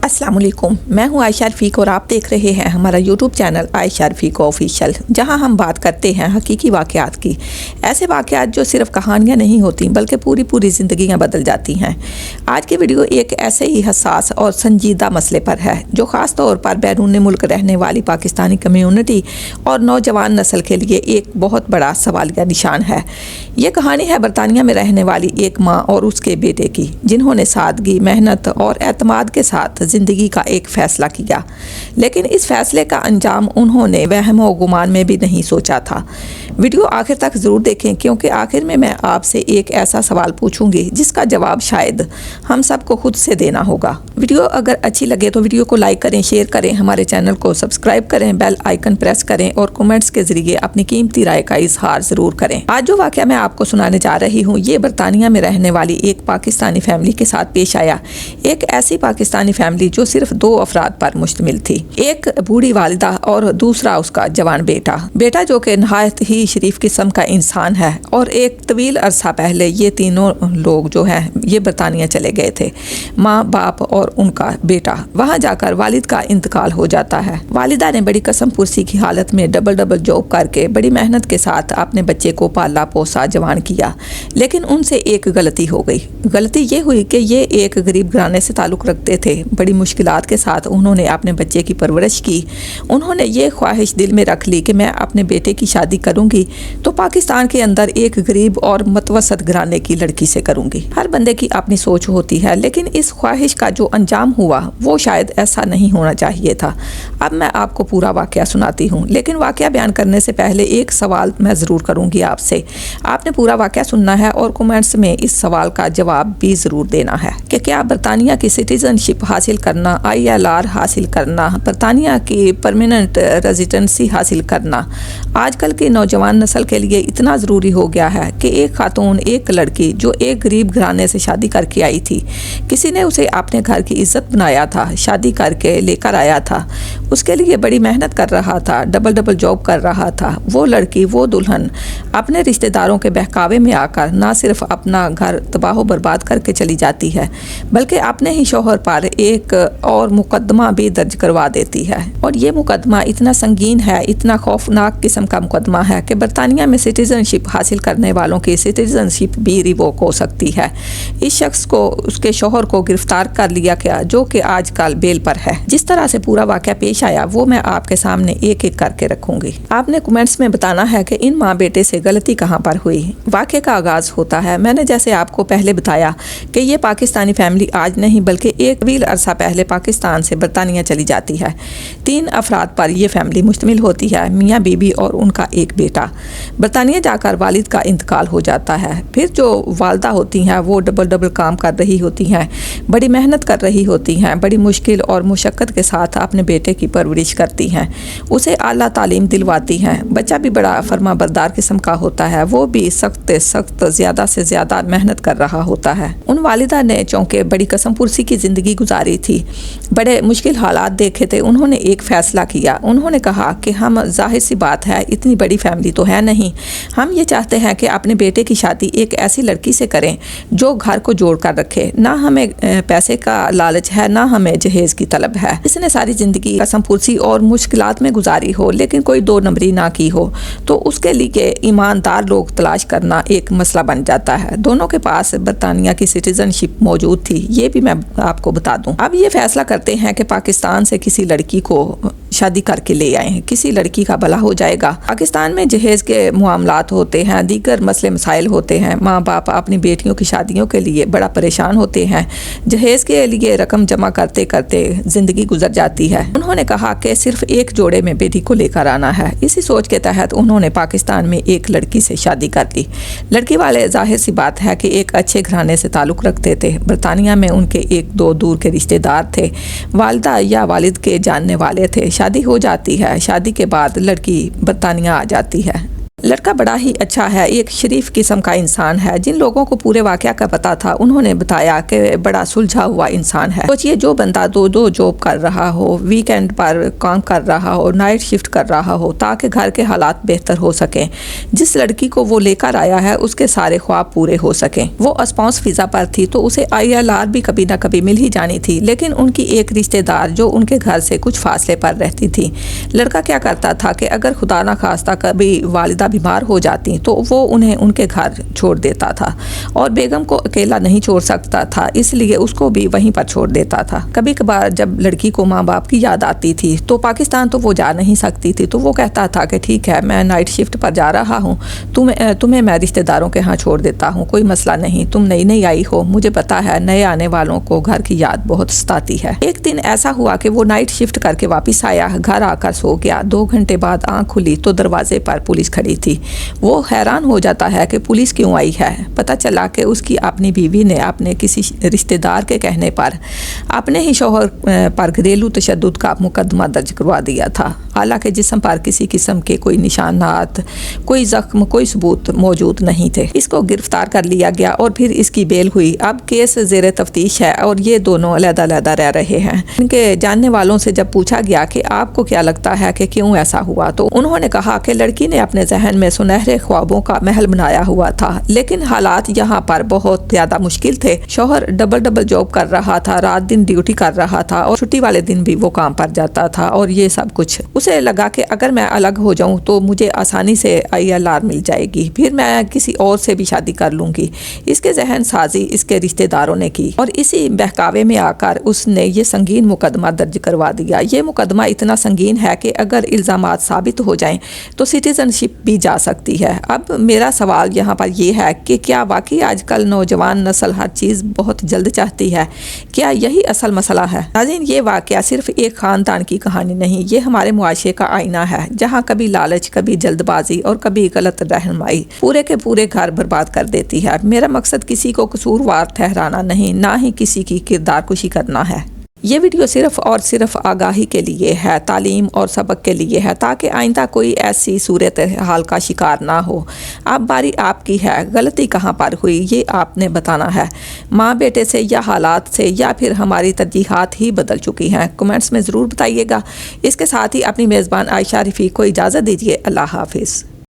अस्सलाम वालेकुम, मैं हूं आयशा रफ़ीक और आप देख रहे हैं हमारा यूट्यूब चैनल आयशा रफ़ीक ऑफिशियल, जहां हम बात करते हैं हकीकी वाक़यात की। ऐसे वाक़यात जो सिर्फ कहानियां नहीं होती बल्कि पूरी पूरी ज़िंदगियां बदल जाती हैं। आज की वीडियो एक ऐसे ही हसास और संजीदा मसले पर है जो ख़ास तौर पर बैरून मुल्क रहने वाली पाकिस्तानी कम्यूनिटी और नौजवान नस्ल के लिए एक बहुत बड़ा सवालिया निशान है। ये कहानी है बरतानिया में रहने वाली एक माँ और उसके बेटे की, जिन्होंने सादगी, मेहनत और एतमाद के साथ ज़िंदगी का एक फ़ैसला किया, लेकिन इस फ़ैसले का अंजाम उन्होंने वहम व गुमान में भी नहीं सोचा था। वीडियो आखिर तक ज़रूर देखें, क्योंकि आखिर में मैं आपसे एक ऐसा सवाल पूछूंगी जिसका जवाब शायद हम सबको खुद से देना होगा। वीडियो अगर अच्छी लगे तो वीडियो को लाइक करें, शेयर करें, हमारे चैनल को सब्सक्राइब करें, बेल आइकन प्रेस करें और कमेंट्स के ज़रिए अपनी कीमती राय का इजहार ज़रूर करें। आज जो वाक़या मैं आपको सुनाने जा रही हूँ, ये बरतानिया में रहने वाली एक पाकिस्तानी फैमिली के साथ पेश आया। एक ऐसी पाकिस्तानी फैमिली जो सिर्फ 2 अफराद पर मुश्तमिल थी, एक बूढ़ी वालिदा और दूसरा उसका जवान बेटा जो कि नहायत ही शरीफ किस्म का इंसान है। और एक तवील अरसा पहले ये तीनों लोग जो हैं ये बरतानिया चले गए थे। माँ, बाप और उनका बेटा। वहाँ जाकर वालिद का इंतकाल हो जाता है। वालिदा ने बड़ी कसम पुरसी की हालत में डबल जॉब करके बड़ी मेहनत के साथ अपने बच्चे को पाला पोसा जवान किया, लेकिन उनसे एक गलती हो गई। गलती ये हुई कि ये एक गरीब घराने से ताल्लुक़ रखते थे। बड़ी मुश्किलात के साथ उन्होंने अपने बच्चे की परवरिश की। उन्होंने ये ख्वाहिश दिल में रख ली कि मैं अपने बेटे की शादी करूंगी तो पाकिस्तान के अंदर एक गरीब और मतवसत घराने की लड़की से करूंगी। हर बंदे की अपनी सोच होती है, लेकिन इस ख्वाहिश का जो अंजाम हुआ वो शायद ऐसा नहीं होना चाहिए था। अब मैं आपको पूरा वाक़या सुनाती हूँ, लेकिन वाक़या बयान करने से पहले एक सवाल मैं ज़रूर करूँगी आपसे। आपने पूरा वाक़या सुनना है और कमेंट्स में इस सवाल का जवाब भी ज़रूर देना है कि क्या बरतानिया की सिटीज़नशिप हासिल करना, ILR हासिल करना, बरतानिया की परमानेंट रेजिडेंसी हासिल करना आजकल की नौजवान नस्ल के लिए इतना ज़रूरी हो गया है कि एक खातून, एक लड़की जो एक गरीब घराने से शादी करके आई थी, किसी ने उसे अपने घर की इज्जत बनाया था, शादी करके लेकर आया था, उसके लिए बड़ी मेहनत कर रहा था, डबल जॉब कर रहा था। वो लड़की, वो दुल्हन अपने रिश्तेदारों के बहकावे में आकर ना सिर्फ अपना घर तबाह बर्बाद करके चली जाती है, बल्कि अपने ही शौहर पर एक और मुकदमा भी दर्ज करवा देती है। और ये मुकदमा इतना संगीन है, इतना खौफनाक किस्म का मुकदमा है कि बरतानिया में सिटीजनशिप हासिल करने वालों की सिटीजनशिप भी रिवोक हो सकती है। इस शख्स को, उसके शौहर को गिरफ्तार कर लिया गया, जो कि आजकल बेल पर है। जिस तरह से पूरा वाक़या पेश आया वो मैं आपके सामने एक एक करके रखूंगी। आपने कमेंट्स में बताना है कि इन माँ बेटे से गलती कहाँ पर हुई। वाक़े का आगाज होता है, मैंने जैसे आपको पहले बताया कि ये पाकिस्तानी फैमिली आज नहीं बल्कि एक तवील अरसा पहले पाकिस्तान से बरतानिया चली जाती है। 3 अफराद पर यह फैमिली मुश्तमिल होती है, मियाँ बीबी और उनका एक बेटा। बरतानिया जाकर वालिद का इंतकाल हो जाता है। फिर जो वालदा होती हैं वो डबल काम कर रही होती हैं, बड़ी मेहनत कर रही होती हैं, बड़ी मुश्किल और मुशक्क़त के साथ अपने बेटे की परवरिश करती हैं, उसे आला तालीम दिलवाती हैं। बच्चा भी बड़ा फर्मा बरदार किस्म का होता है, वो भी सख्त ज़्यादा से ज़्यादा मेहनत कर रहा होता है। उन वालिदा ने चूँकि बड़ी कसम पुरसी की ज़िंदगी गुजारी थी, बड़े मुश्किल हालात देखे थे, उन्होंने एक फ़ैसला किया। उन्होंने कहा कि हम, जाहिर सी बात है, इतनी बड़ी फैमिली तो है नहीं, हम ये चाहते हैं कि अपने बेटे की शादी एक ऐसी लड़की से करें जो घर को जोड़ कर रखे। ना हमें पैसे का लालच है, ना हमें जहेज़ की तलब है। इसने सारी ज़िंदगी कसम पुरसी और मुश्किलात में गुजारी हो, लेकिन कोई 2 नंबरी ना की हो, तो उसके लिए ईमानदार लोग तलाश करना एक मसला बन जाता है। दोनों के पास बरतानिया की सिटीजनशिप मौजूद थी, ये भी मैं आपको बता दूं। अब ये फैसला करते हैं कि पाकिस्तान से किसी लड़की को शादी करके ले आए हैं, किसी लड़की का भला हो जाएगा। पाकिस्तान में जहेज़ के मामलात होते हैं, दीगर मसले मसाइल होते हैं। माँ बाप अपनी बेटियों की शादियों के लिए बड़ा परेशान होते हैं। जहेज़ के लिए रकम जमा करते करते ज़िंदगी गुजर जाती है। उन्होंने कहा कि सिर्फ एक जोड़े में बेटी को लेकर आना है। इसी सोच के तहत उन्होंने पाकिस्तान में एक लड़की से शादी कर ली। लड़की वाले, जाहिर सी बात है कि एक अच्छे घराने से ताल्लुक़ रखते थे। बरतानिया में उनके 1-2 दूर के रिश्तेदार थे, वालिदा या वालिद के जानने वाले थे। शादी हो जाती है। शादी के बाद लड़की बरतानिया आ जाती है। लड़का बड़ा ही अच्छा है, एक शरीफ किस्म का इंसान है। जिन लोगों को पूरे वाक़या का पता था उन्होंने बताया कि बड़ा सुलझा हुआ इंसान है। सोचिए, जो बंदा दो जॉब कर रहा हो, वीकेंड पर काम कर रहा हो, नाइट शिफ्ट कर रहा हो ताकि घर के हालात बेहतर हो सकें, जिस लड़की को वो लेकर आया है उसके सारे ख्वाब पूरे हो सकें। वो स्पाउस वीज़ा पर थी तो उसे ILR भी कभी ना कभी मिल ही जानी थी, लेकिन उनकी एक रिश्तेदार जो उनके घर से कुछ फासले पर रहती थी। लड़का क्या करता था कि अगर खुदा ना खास्ता कभी वालिदा बीमार हो जाती तो वो उन्हें उनके घर छोड़ देता था और बेगम को अकेला नहीं छोड़ सकता था, इसलिए उसको भी वहीं पर छोड़ देता था। कभी कभार जब लड़की को माँ बाप की याद आती थी तो पाकिस्तान तो वो जा नहीं सकती थी, तो वो कहता था कि ठीक है, मैं नाइट शिफ्ट पर जा रहा हूँ, तुम्हें मैं रिश्तेदारों के यहाँ छोड़ देता हूँ, कोई मसला नहीं, तुम नई आई हो, मुझे पता है नए आने वालों को घर की याद बहुत सताती है। एक दिन ऐसा हुआ कि वो नाइट शिफ्ट करके वापस आया, घर आकर सो गया। 2 घंटे बाद आँख खुली तो दरवाजे पर पुलिस खड़ी थी। वो हैरान हो जाता है कि पुलिस क्यों आई है। पता चला कि उसकी अपनी बीवी ने अपने किसी रिश्तेदार के कहने पर अपने ही शौहर पर घरेलू तशद्दुद का मुकदमा दर्ज करवा दिया था। हालांकि जिस्म पर किसी किस्म के कोई निशानात, कोई जख्म, कोई सबूत मौजूद नहीं थे। इसको गिरफ्तार कर लिया गया और फिर इसकी बेल हुई। अब केस ज़ेर तफ्तीश है और ये दोनों अलग-अलग रह रहे हैं। इनके जानने वालों से जब पूछा गया कि आपको क्या लगता है कि क्यों ऐसा हुआ, तो उन्होंने कहा कि लड़की ने अपने जहन में सुनहरे ख्वाबों का महल बनाया हुआ था, लेकिन हालात यहाँ पर बहुत ज़्यादा मुश्किल थे। शौहर डबल जॉब कर रहा था, रात दिन ड्यूटी कर रहा था और छुट्टी वाले दिन भी वो काम पर जाता था और ये सब कुछ। उसे लगा कि अगर मैं अलग हो जाऊं तो मुझे आसानी से ILR मिल जाएगी, फिर मैं किसी और से भी शादी कर लूंगी। इसके जहन साजी इसके रिश्तेदारों ने की और इसी बहकावे में आकर उसने ये संगीन मुकदमा दर्ज करवा दिया। ये मुकदमा इतना संगीन है कि अगर इल्ज़ामात साबित हो जाएं तो सिटीजनशिप भी जा सकती है। अब मेरा सवाल यहाँ पर यह है कि क्या वाकई आजकल नौजवान नस्ल हर चीज़ बहुत जल्द चाहती है? क्या यही असल मसला है? नाज़रीन, ये वाकया सिर्फ एक ख़ानदान की कहानी नहीं, ये हमारे मुआशरे का आईना है, जहाँ कभी लालच, कभी जल्दबाजी और कभी गलत रहनुमाई पूरे के पूरे घर बर्बाद कर देती है। मेरा मकसद किसी को कसूरवार ठहराना नहीं, ना ही किसी की किरदार कुशी करना है। ये वीडियो सिर्फ और सिर्फ आगाही के लिए है, तालीम और सबक के लिए है, ताकि आइंदा कोई ऐसी सूरत हाल का शिकार ना हो। अब बारी आपकी है, गलती कहाँ पर हुई ये आपने बताना है, माँ बेटे से या हालात से, या फिर हमारी तरजीहात ही बदल चुकी हैं। कमेंट्स में ज़रूर बताइएगा। इसके साथ ही अपनी मेज़बान आयशा रफ़ीक को इजाज़त दीजिए। अल्लाह हाफिज़।